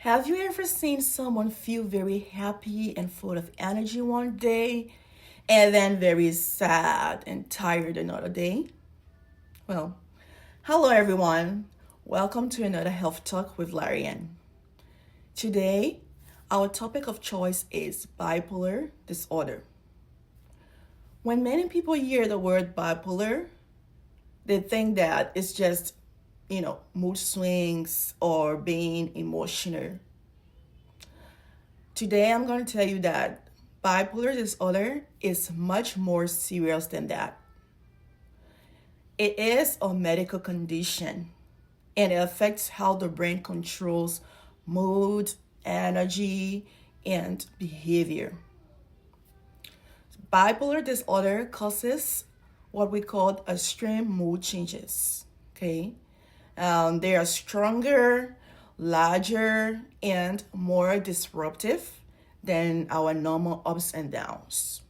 Have you ever seen someone feel very happy and full of energy one day and then very sad and tired another day? Well, hello everyone. Welcome to another Health Talk with Larian. Today, our topic of choice is bipolar disorder. When many people hear the word bipolar, they think that it's just, mood swings or being emotional. Today, I'm going to tell you that bipolar disorder is much more serious than that. It is a medical condition and it affects how the brain controls mood, energy, and behavior. Bipolar disorder causes what we call extreme mood changes. Okay, they are stronger, larger, and more disruptive than our normal ups and downs.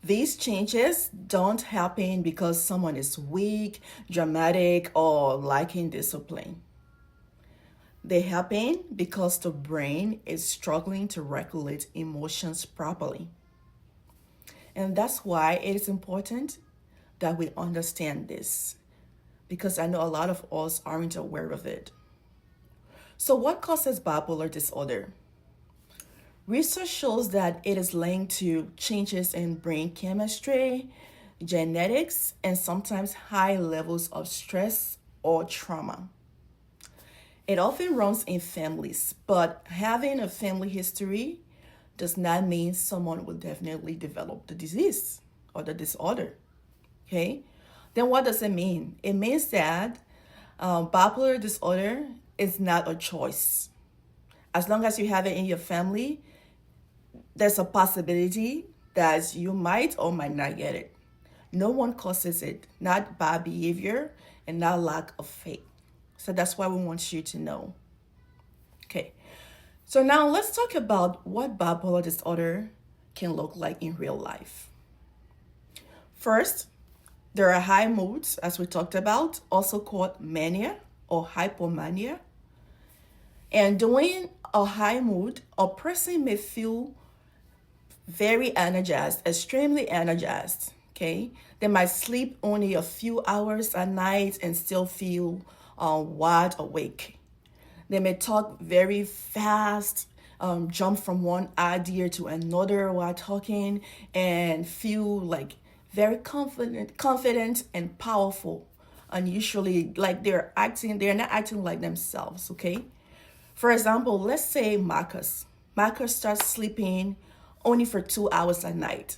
These changes don't happen because someone is weak, dramatic, or lacking discipline. They happen because the brain is struggling to regulate emotions properly. And that's why it is important that we understand this, because I know a lot of us aren't aware of it. So, what causes bipolar disorder? Research shows that it is linked to changes in brain chemistry, genetics, and sometimes high levels of stress or trauma. It often runs in families, but having a family history does not mean someone will definitely develop the disease or the disorder. Okay? Then what does it mean? It means that bipolar disorder is not a choice. As long as you have it in your family, there's a possibility that you might or might not get it. No one causes it, not bad behavior and not lack of faith. So that's why we want you to know. Okay. So now let's talk about what bipolar disorder can look like in real life. First, there are high moods, as we talked about, also called mania or hypomania. And during a high mood, a person may feel very energized, extremely energized. Okay, they might sleep only a few hours a night and still feel wide awake. They may talk very fast, jump from one idea to another while talking, and feel like very confident and powerful. And usually, like they're not acting like themselves. Okay. For example, let's say Marcus. Marcus starts sleeping only for 2 hours a night,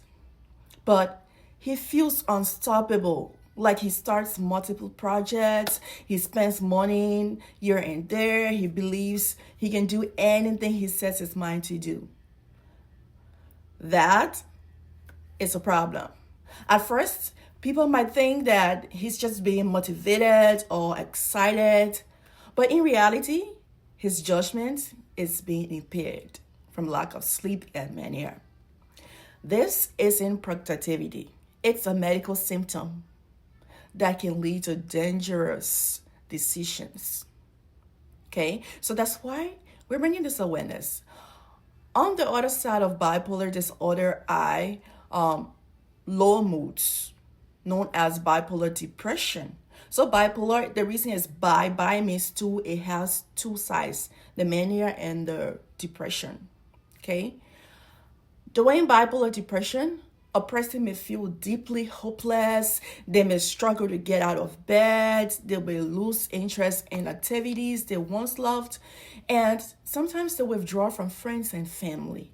but he feels unstoppable. Like he starts multiple projects, he spends money here and there, he believes he can do anything he sets his mind to do. That is a problem. At first, people might think that he's just being motivated or excited, but in reality, his judgment is being impaired from lack of sleep and mania. This isn't productivity. It's a medical symptom that can lead to dangerous decisions. Okay, so that's why we're bringing this awareness. On the other side of bipolar disorder, low moods, known as bipolar depression. So bipolar, the reason is bi means two. It has two sides, the mania and the depression. Okay, during bipolar depression, a person may feel deeply hopeless. They may struggle to get out of bed. They may lose interest in activities they once loved. And sometimes they withdraw from friends and family.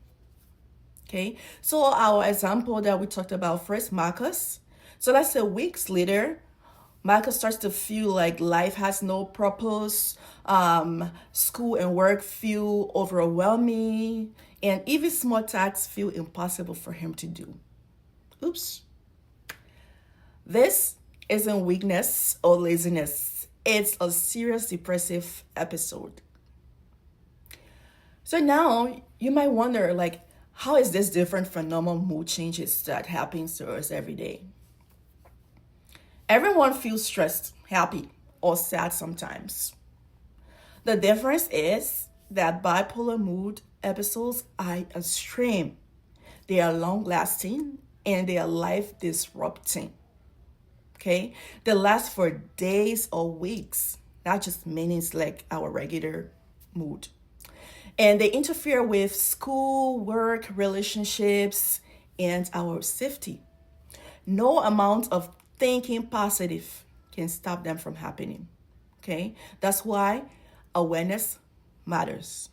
Okay, so our example that we talked about first, Marcus. So let's say weeks later, Marcus starts to feel like life has no purpose. School and work feel overwhelming. And even small tasks feel impossible for him to do. Oops. This isn't weakness or laziness. It's a serious depressive episode. So now you might wonder, like, how is this different from normal mood changes that happens to us every day? Everyone feels stressed, happy, or sad sometimes. The difference is that bipolar mood episodes are extreme. They are long lasting and they are life disrupting. Okay? They last for days or weeks, not just minutes like our regular mood. And they interfere with school, work, relationships, and our safety. No amount of thinking positive can stop them from happening. Okay? That's why awareness matters.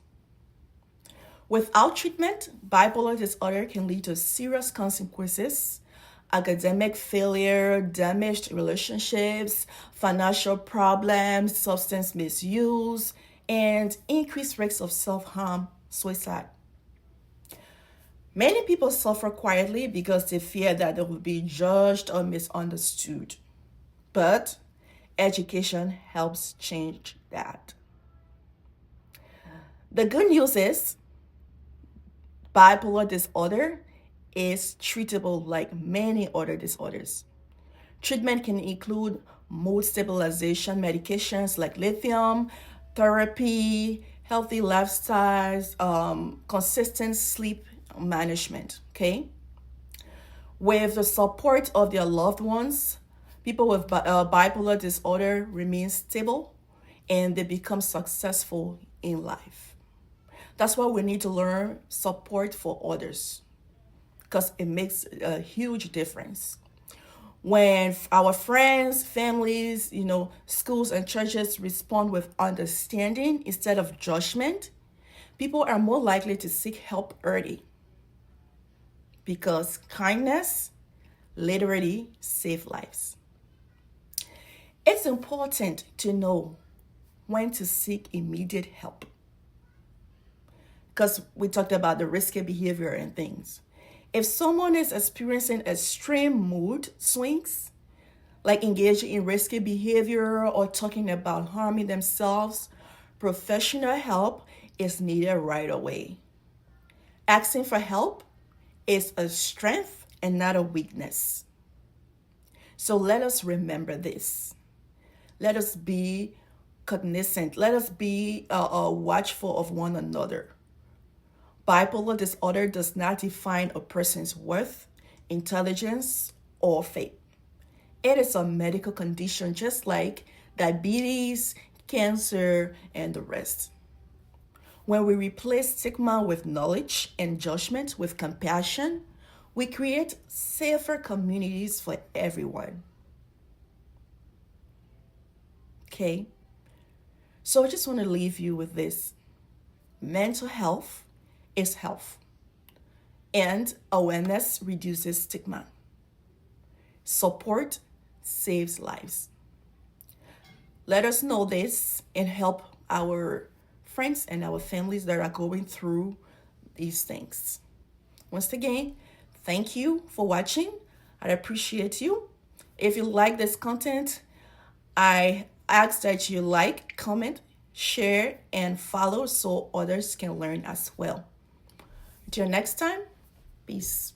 Without treatment, bipolar disorder can lead to serious consequences: academic failure, damaged relationships, financial problems, substance misuse, and increased risks of self harm, suicide. Many people suffer quietly because they fear that they will be judged or misunderstood. But education helps change that. The good news is bipolar disorder is treatable like many other disorders. Treatment can include mood stabilization medications like lithium, therapy, healthy lifestyles, consistent sleep management. Okay? With the support of their loved ones, people with bipolar disorder remain stable and they become successful in life. That's why we need to learn support for others because it makes a huge difference. When our friends, families, schools and churches respond with understanding instead of judgment, people are more likely to seek help early because kindness literally saves lives. It's important to know when to seek immediate help because we talked about the risky behavior and things. If someone is experiencing extreme mood swings, like engaging in risky behavior or talking about harming themselves, professional help is needed right away. Asking for help is a strength and not a weakness. So let us remember this. Let us be cognizant. Let us be watchful of one another. Bipolar disorder does not define a person's worth, intelligence, or fate. It is a medical condition just like diabetes, cancer, and the rest. When we replace stigma with knowledge and judgment with compassion, we create safer communities for everyone. Okay? So I just want to leave you with this. Mental health is health, and awareness reduces stigma. Support saves lives. Let us know this and help our friends and our families that are going through these things. Once again, thank you for watching. I appreciate you. If you like this content, I ask that you like, comment, share, and follow so others can learn as well. Until next time, peace.